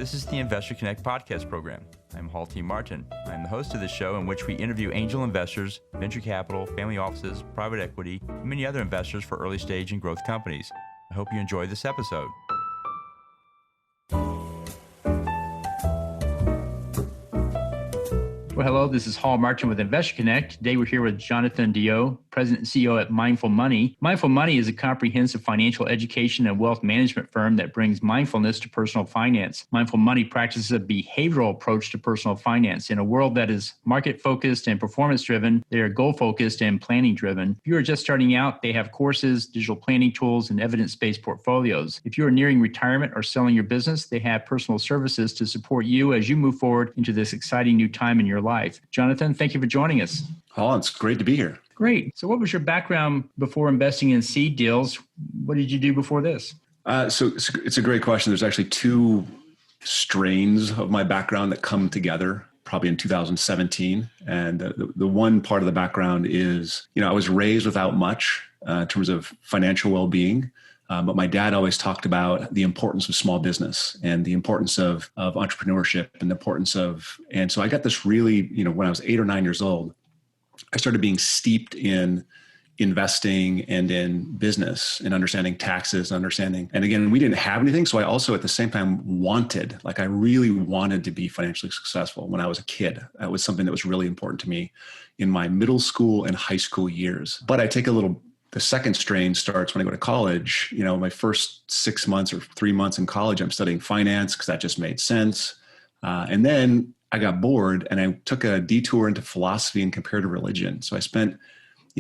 This is the Investor Connect podcast program. I'm Hall T. Martin. I'm the host of this show in which we interview angel investors, venture capital, family offices, private equity, and many other investors for early stage and growth companies. I hope you enjoy this episode. Well, hello, this is Hall Martin with Investor Connect. Today we're here with Jonathan DeYoe, President and CEO at Mindful Money. Mindful Money is a comprehensive financial education and wealth management firm that brings mindfulness to personal finance. Mindful Money practices a behavioral approach to personal finance. In a world that is market-focused and performance-driven, they are goal-focused and planning-driven. If you are just starting out, they have courses, digital planning tools, and evidence-based portfolios. If you are nearing retirement or selling your business, they have personal services to support you as you move forward into this exciting new time in your life. Jonathan, thank you for joining us. Oh, it's great to be here. Great. So what was your background before investing in seed deals? What did you do before this? So it's a great question. There's actually two strains of my background that come together probably in 2017. And the one part of the background is, I was raised without much in terms of financial well-being. But my dad always talked about the importance of small business and the importance of entrepreneurship and the importance and so I got this really, when I was 8 or 9 years old, I started being steeped in investing and in business and understanding taxes and again, we didn't have anything. So I also at the same time I really wanted to be financially successful when I was a kid. That was something that was really important to me in my middle school and high school years. But the second strain starts when I go to college. My first 6 months or 3 months in college, I'm studying finance because that just made sense. And then I got bored and I took a detour into philosophy and comparative religion. So I spent,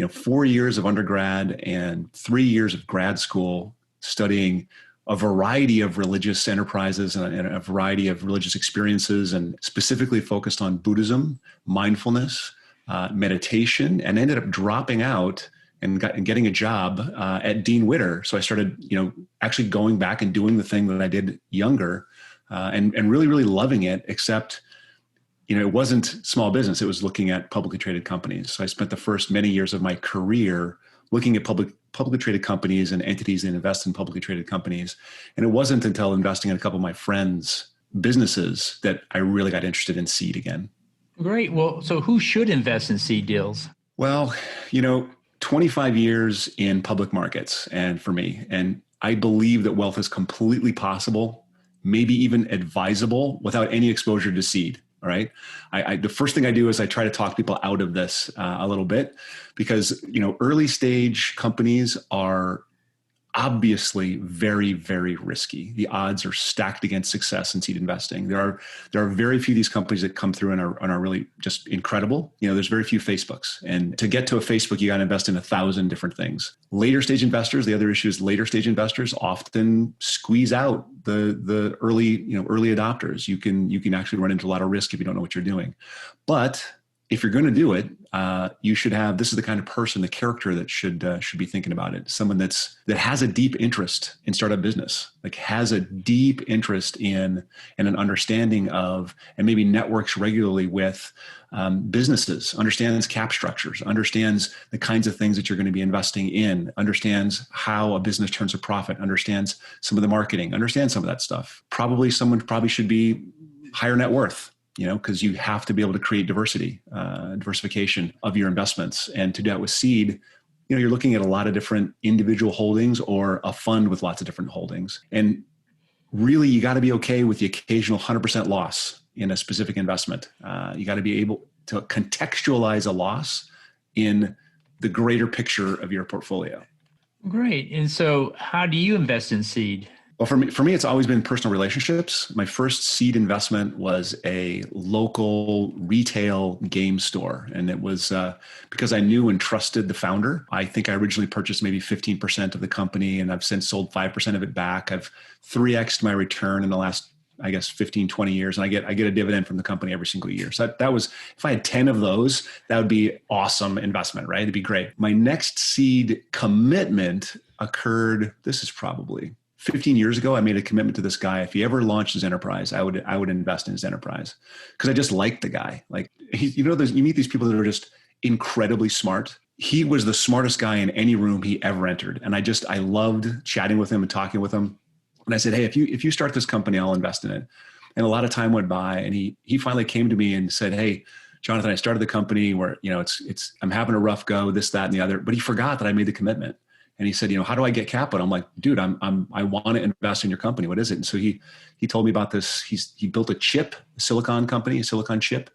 4 years of undergrad and 3 years of grad school studying a variety of religious enterprises and a variety of religious experiences, and specifically focused on Buddhism, mindfulness, meditation, and ended up dropping out and getting a job at Dean Witter. So I started, actually going back and doing the thing that I did younger, and really, really loving it, except, it wasn't small business. It was looking at publicly traded companies. So I spent the first many years of my career looking at publicly traded companies and entities that invest in publicly traded companies. And it wasn't until investing in a couple of my friends' businesses that I really got interested in seed again. Great. Well, so who should invest in seed deals? Well, 25 years in public markets and for me, and I believe that wealth is completely possible, maybe even advisable without any exposure to seed. All right. The first thing I do is I try to talk people out of this a little bit because, early stage companies are obviously very, very risky. The odds are stacked against success in seed investing. There are very few of these companies that come through and are really just incredible. There's very few Facebooks, and to get to a Facebook, you got to invest in 1,000 different things. Later stage investors, the other issue is later stage investors often squeeze out the early adopters. You can actually run into a lot of risk if you don't know what you're doing. But if you're going to do it, you should have, this is the kind of person, the character that should be thinking about it. Someone that has a deep interest in startup business, like has a deep interest in and an understanding of, and maybe networks regularly with businesses, understands cap structures, understands the kinds of things that you're going to be investing in, understands how a business turns a profit, understands some of the marketing, understands some of that stuff. Someone should be higher net worth. Because you have to be able to create diversification of your investments. And to do that with seed, you're looking at a lot of different individual holdings or a fund with lots of different holdings. And really, you got to be okay with the occasional 100% loss in a specific investment. You got to be able to contextualize a loss in the greater picture of your portfolio. Great. And so how do you invest in seed? Well, for me, it's always been personal relationships. My first seed investment was a local retail game store. And it was because I knew and trusted the founder. I think I originally purchased maybe 15% of the company, and I've since sold 5% of it back. I've 3x'd my return in the last, 15, 20 years. And I get a dividend from the company every single year. So that was, if I had 10 of those, that would be awesome investment, right? It'd be great. My next seed commitment occurred, this is probably 15 years ago. I made a commitment to this guy. If he ever launched his enterprise, I would invest in his enterprise because I just liked the guy. Like, you meet these people that are just incredibly smart. He was the smartest guy in any room he ever entered. And I loved chatting with him and talking with him. And I said, hey, if you start this company, I'll invest in it. And a lot of time went by, and he finally came to me and said, "Hey, Jonathan, I started the company where, I'm having a rough go, this, that, and the other." But he forgot that I made the commitment. And he said, "How do I get capital?" I'm like, "Dude, I want to invest in your company. What is it?" And so he told me about this. He built a chip, a silicon company, a silicon chip.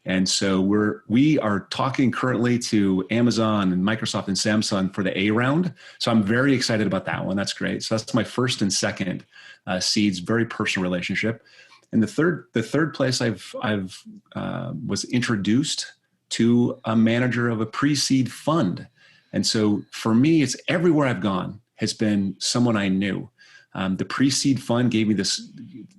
And so we are talking currently to Amazon and Microsoft and Samsung for the A round. So I'm very excited about that one. That's great. So that's my first and second seeds, very personal relationship. And the third place I've was introduced to a manager of a pre-seed fund. And so for me, it's everywhere I've gone has been someone I knew. The pre-seed fund gave me this.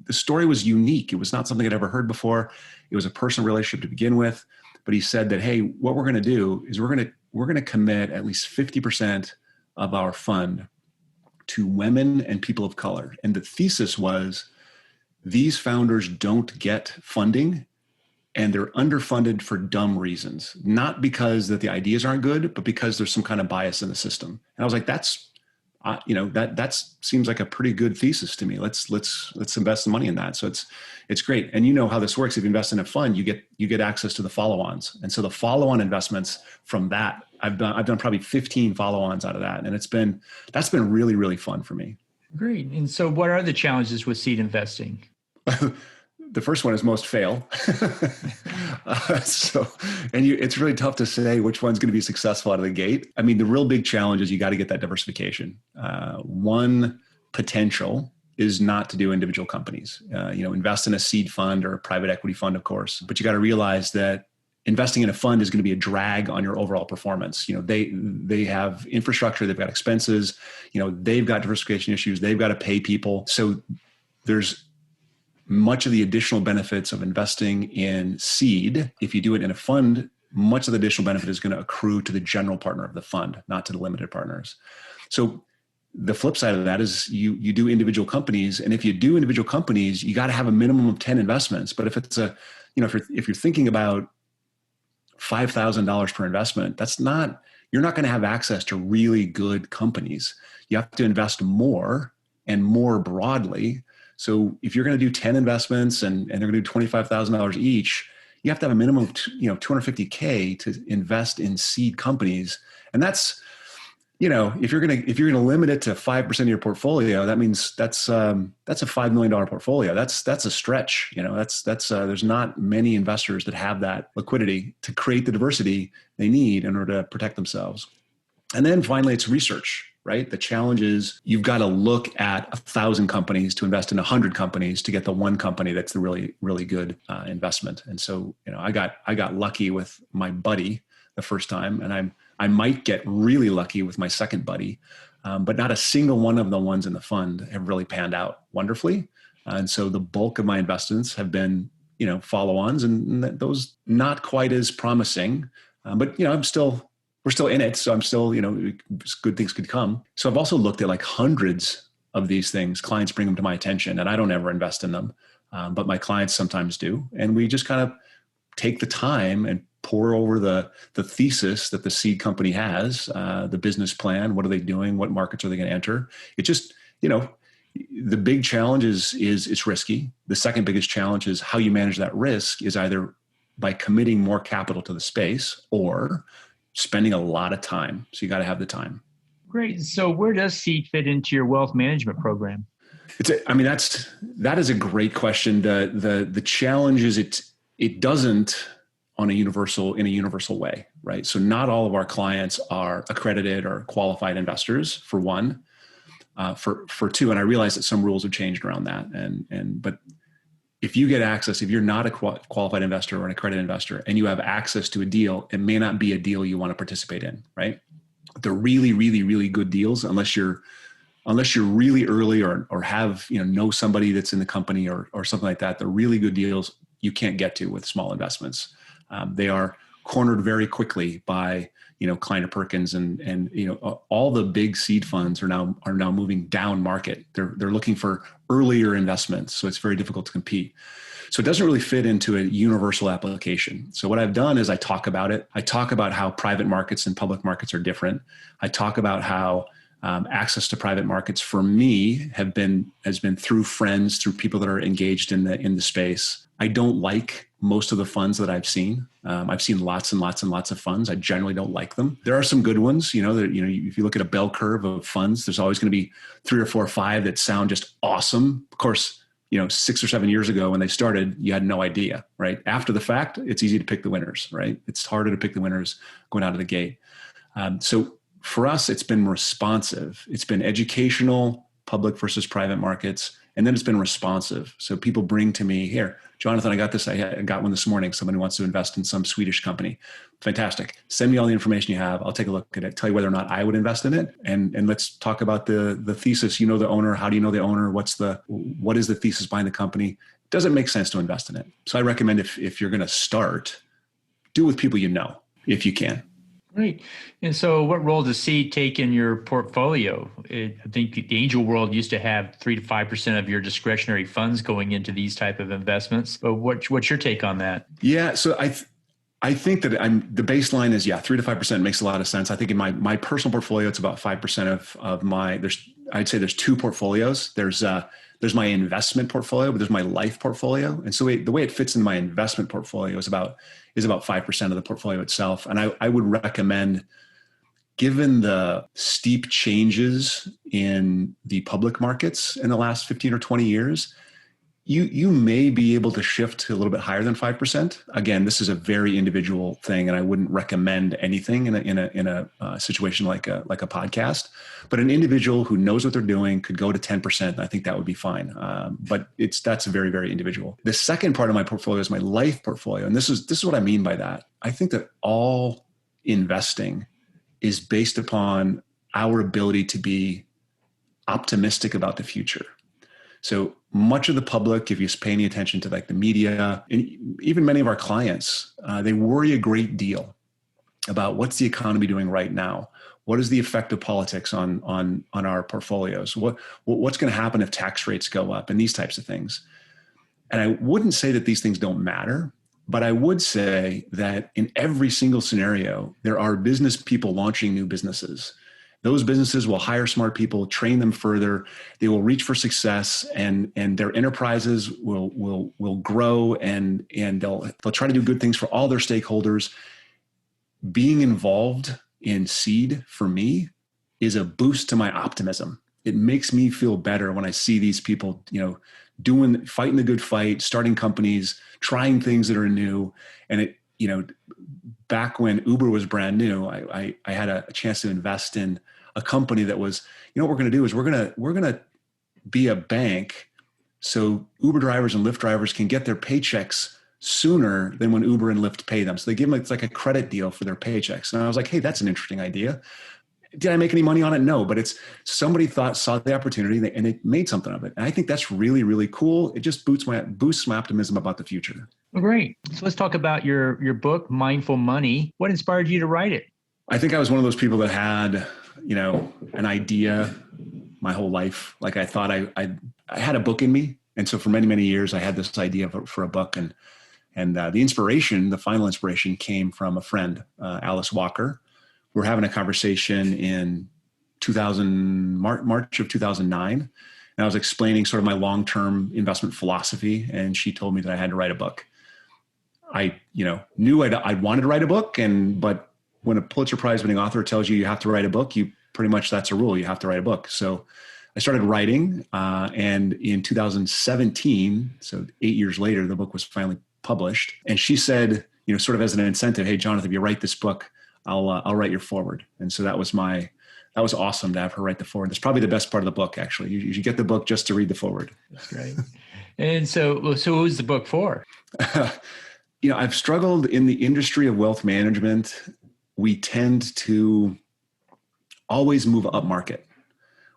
The story was unique. It was not something I'd ever heard before. It was a personal relationship to begin with. But he said that, hey, what we're going to do is we're going to commit at least 50% of our fund to women and people of color. And the thesis was these founders don't get funding, and they're underfunded for dumb reasons, not because that the ideas aren't good, but because there's some kind of bias in the system. And I was like, that seems like a pretty good thesis to me. Let's invest some money in that. So it's great. And you know how this works. If you invest in a fund, you get access to the follow-ons. And so the follow-on investments from that, I've done probably 15 follow-ons out of that. And that's been really, really fun for me. Great. And so what are the challenges with seed investing? The first one is most fail. It's really tough to say which one's going to be successful out of the gate. I mean, the real big challenge is you got to get that diversification. One potential is not to do individual companies. Invest in a seed fund or a private equity fund, of course. But you got to realize that investing in a fund is going to be a drag on your overall performance. They have infrastructure, they've got expenses, they've got diversification issues, they've got to pay people. So there's much of the additional benefits of investing in seed. If you do it in a fund, much of the additional benefit is going to accrue to the general partner of the fund, not to the limited partners. So the flip side of that is you do individual companies. And if you do individual companies, you got to have a minimum of 10 investments. But if it's if you're thinking about $5,000 per investment, you're not going to have access to really good companies. You have to invest more and more broadly. So if you're going to do 10 investments and they're going to do $25,000 each, you have to have a minimum of $250K to invest in seed companies. And that's, if you're going to limit it to 5% of your portfolio, that means that's a $5 million portfolio. That's a stretch. There's not many investors that have that liquidity to create the diversity they need in order to protect themselves. And then finally, it's research, right? The challenge is you've got to look at 1,000 companies to invest in 100 companies to get the one company that's the really, really good investment. And so, I got lucky with my buddy the first time, and I might get really lucky with my second buddy, but not a single one of the ones in the fund have really panned out wonderfully. And so the bulk of my investments have been, follow-ons, and those not quite as promising, but we're still in it. So I'm still, good things could come. So I've also looked at like hundreds of these things. Clients bring them to my attention, and I don't ever invest in them, but my clients sometimes do. And we just kind of take the time and pour over the thesis that the seed company has, the business plan. What are they doing? What markets are they going to enter? It just, the big challenge is it's risky. The second biggest challenge is how you manage that risk is either by committing more capital to the space or spending a lot of time. So you got to have the time. Great. So where does seed fit into your wealth management program? That is a great question. The challenge is it doesn't in a universal way, right? So not all of our clients are accredited or qualified investors, for one. For two, and I realize that some rules have changed around that. But if you get access, if you're not a qualified investor or an accredited investor and you have access to a deal, it may not be a deal you want to participate in, right? The really, really, really good deals, unless you're really early or have, know somebody that's in the company or something like that, the really good deals you can't get to with small investments. They are cornered very quickly by, Kleiner Perkins and all the big seed funds are now moving down market. They're looking for earlier investments. So it's very difficult to compete. So it doesn't really fit into a universal application. So what I've done is I talk about it. I talk about how private markets and public markets are different. I talk about how access to private markets for me has been through friends, through people that are engaged in the space. I don't like most of the funds that I've seen. I've seen lots and lots and lots of funds. I generally don't like them. There are some good ones, if you look at a bell curve of funds, there's always going to be 3 or 4 or 5 that sound just awesome. Of course, 6 or 7 years ago when they started, you had no idea, right? After the fact, it's easy to pick the winners, right? It's harder to pick the winners going out of the gate. So for us, it's been responsive. It's been educational, public versus private markets, and then it's been responsive. So people bring to me, here, Jonathan, I got this. I got one this morning. Somebody wants to invest in some Swedish company. Fantastic. Send me all the information you have. I'll take a look at it, tell you whether or not I would invest in it. And let's talk about the thesis. You know the owner. How do you know the owner? What is the thesis behind the company? Does it make sense to invest in it? So I recommend if you're going to start, do with people you know, if you can. Great. And so what role does seed take in your portfolio? I think the angel world used to have 3 to 5% of your discretionary funds going into these type of investments. But what's your take on that? Yeah. So I think that the baseline is, 3 to 5% makes a lot of sense. I think in my personal portfolio, it's about 5% of my, I'd say there's 2 portfolios. There's my investment portfolio, but there's my life portfolio. And so the way it fits into my investment portfolio is about 5% of the portfolio itself. And I would recommend, given the steep changes in the public markets in the last 15 or 20 years, you may be able to shift to a little bit higher than 5%. Again, this is a very individual thing, and I wouldn't recommend anything in a situation like a podcast. But an individual who knows what they're doing could go to 10%. I think that would be fine. But that's very, very individual. The second part of my portfolio is my life portfolio, and this is what I mean by that. I think that all investing is based upon our ability to be optimistic about the future. So much of the public, if you pay any attention to like the media, and even many of our clients, they worry a great deal about what's the economy doing right now. What is the effect of politics on our portfolios? What's going to happen if tax rates go up and these types of things? And I wouldn't say that these things don't matter, but I would say that in every single scenario, there are business people launching new businesses. Those businesses will hire smart people, train them further. They will reach for success, and their enterprises will grow, and they'll try to do good things for all their stakeholders. Being involved in seed for me is a boost to my optimism. It makes me feel better when I see these people, fighting the good fight, starting companies, trying things that are new, and back when Uber was brand new, I had a chance to invest in a company that was, what we're going to do is we're going to be a bank so Uber drivers and Lyft drivers can get their paychecks sooner than when Uber and Lyft pay them. So they give them, it's like a credit deal for their paychecks. And I was like, hey, that's an interesting idea. Did I make any money on it? No, but somebody saw the opportunity and they made something of it. And I think that's really, really cool. It just boosts my optimism about the future. Well, great. So let's talk about your book, Mindful Money. What inspired you to write it? I think I was one of those people that had, an idea my whole life. Like I thought I had a book in me. And so for many, many years, I had this idea for a book. And the final inspiration came from a friend, Alice Walker. We were having a conversation in March of 2009. And I was explaining sort of my long-term investment philosophy. And she told me that I had to write a book. I, knew I wanted to write a book, but when a Pulitzer Prize winning author tells you have to write a book, that's a rule. You have to write a book. So I started writing, and in 2017, so 8 years later, the book was finally published. And she said, sort of as an incentive, hey, Jonathan, if you write this book, I'll write your foreword. And so that was awesome to have her write the foreword. That's probably the best part of the book, actually. You should get the book just to read the foreword. That's great. And so who's the book for? I've struggled in the industry of wealth management. We tend to always move up market.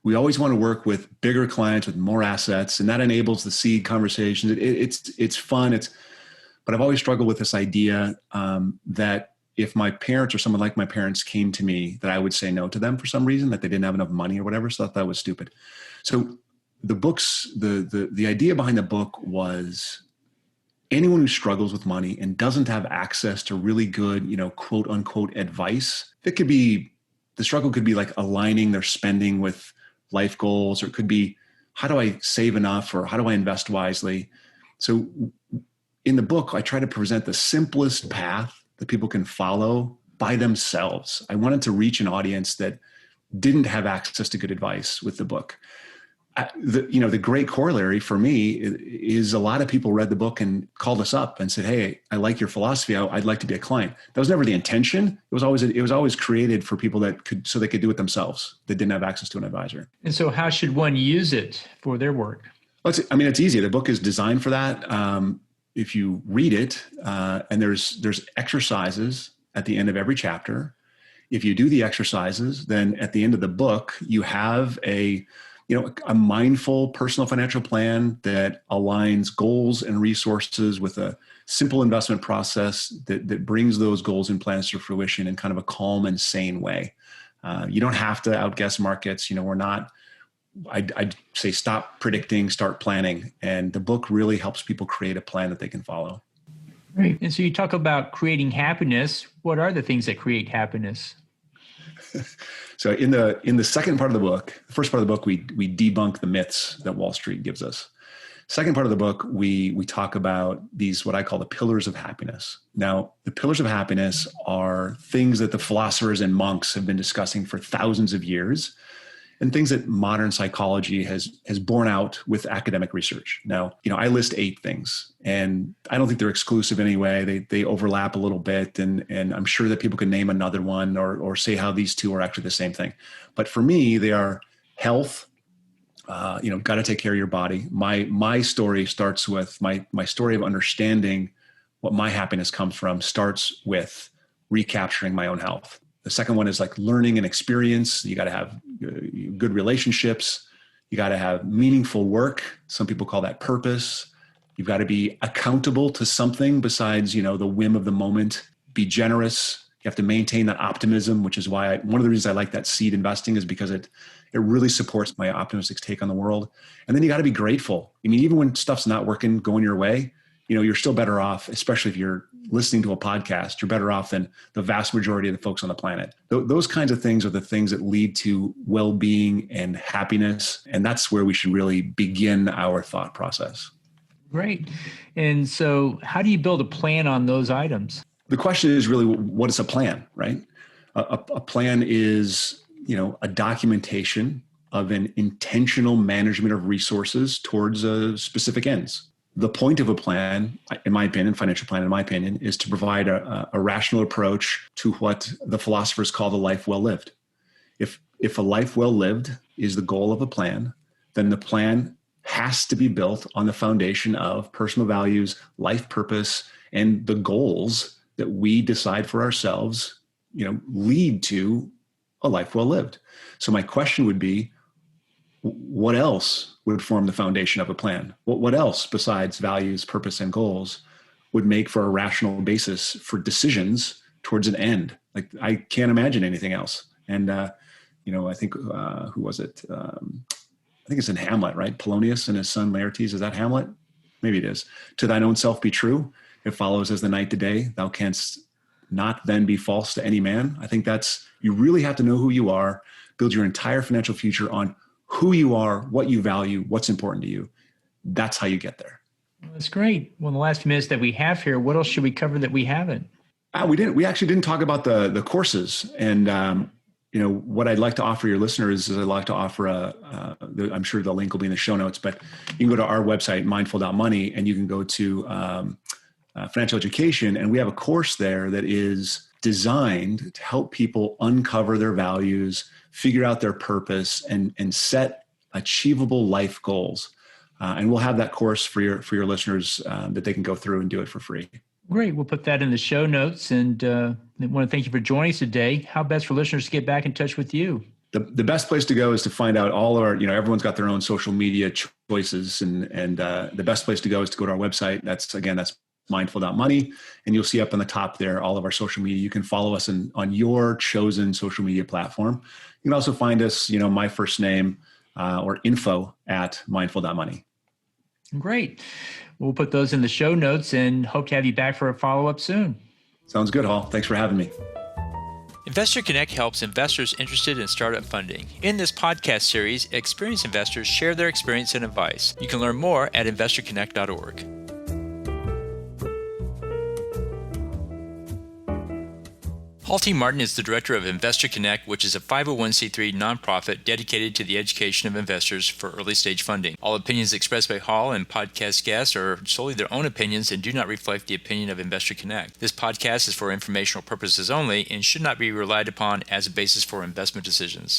We always want to work with bigger clients with more assets, and that enables the seed conversations. It's fun. But I've always struggled with this idea that if my parents or someone like my parents came to me, that I would say no to them for some reason, that they didn't have enough money or whatever. So I thought that was stupid. So the idea behind the book was, anyone who struggles with money and doesn't have access to really good, quote unquote advice, that could be the struggle could be like aligning their spending with life goals, or it could be, how do I save enough, or how do I invest wisely? So in the book, I try to present the simplest path that people can follow by themselves. I wanted to reach an audience that didn't have access to good advice with the book. The great corollary for me is a lot of people read the book and called us up and said, "Hey, I like your philosophy. I'd like to be a client." That was never the intention. It was always created for people they could do it themselves, that didn't have access to an advisor. And so how should one use it for their work? Well, it's easy. The book is designed for that. If you read it, and there's exercises at the end of every chapter. If you do the exercises, then at the end of the book, you have a mindful personal financial plan that aligns goals and resources with a simple investment process that brings those goals and plans to fruition in kind of a calm and sane way. You don't have to outguess markets. I'd say stop predicting, start planning. And the book really helps people create a plan that they can follow. Great. And so you talk about creating happiness. What are the things that create happiness? So in the second part of the book, the first part of the book, we debunk the myths that Wall Street gives us. Second part of the book, we talk about these, what I call the pillars of happiness. Now, the pillars of happiness are things that the philosophers and monks have been discussing for thousands of years, and things that modern psychology has borne out with academic research. Now, I list 8 things, and I don't think they're exclusive anyway. They overlap a little bit, and I'm sure that people can name another one or say how these two are actually the same thing. But for me, they are health. Got to take care of your body. My story starts with my story of understanding what my happiness comes from starts with recapturing my own health. The second one is like learning and experience. You got to have good relationships. You got to have meaningful work. Some people call that purpose. You've got to be accountable to something besides, the whim of the moment. Be generous. You have to maintain that optimism, which is why one of the reasons I like that seed investing is because it really supports my optimistic take on the world. And then you got to be grateful. I mean, even when stuff's not working, going your way, you're still better off, especially if you're listening to a podcast, you're better off than the vast majority of the folks on the planet. Those kinds of things are the things that lead to well-being and happiness. And that's where we should really begin our thought process. Great. And so how do you build a plan on those items? The question is really, what is a plan, right? A plan is, a documentation of an intentional management of resources towards specific ends. The point of a plan, in my opinion, financial plan, in my opinion, is to provide a rational approach to what the philosophers call the life well lived. If a life well lived is the goal of a plan, then the plan has to be built on the foundation of personal values, life purpose, and the goals that we decide for ourselves, lead to a life well lived. So my question would be, what else would form the foundation of a plan? What else besides values, purpose, and goals would make for a rational basis for decisions towards an end? Like, I can't imagine anything else. And, I think, who was it? I think it's in Hamlet, right? Polonius and his son Laertes. Is that Hamlet? Maybe it is. To thine own self be true. It follows as the night to day. Thou canst not then be false to any man. I think you really have to know who you are, build your entire financial future on who you are, what you value, what's important to you. That's how you get there. Well, that's great. Well, in the last few minutes that we have here, what else should we cover that we haven't? We actually didn't talk about the courses. And, what I'd like to offer your listeners is I'd like to offer I'm sure the link will be in the show notes, but you can go to our website, mindful.money, and you can go to financial education. And we have a course there that is designed to help people uncover their values, figure out their purpose, and set achievable life goals. And we'll have that course for your listeners that they can go through and do it for free. Great. We'll put that in the show notes. And I want to thank you for joining us today. How best for listeners to get back in touch with you? The best place to go is to find out all our, everyone's got their own social media choices. And the best place to go is to go to our website. That's mindful.money. And you'll see up on the top there all of our social media. You can follow us on your chosen social media platform. You can also find us, my first name or info@mindful.money. Great. We'll put those in the show notes and hope to have you back for a follow-up soon. Sounds good, Hall. Thanks for having me. Investor Connect helps investors interested in startup funding. In this podcast series, experienced investors share their experience and advice. You can learn more at investorconnect.org. Paul T. Martin is the director of Investor Connect, which is a 501c3 nonprofit dedicated to the education of investors for early-stage funding. All opinions expressed by Hall and podcast guests are solely their own opinions and do not reflect the opinion of Investor Connect. This podcast is for informational purposes only and should not be relied upon as a basis for investment decisions.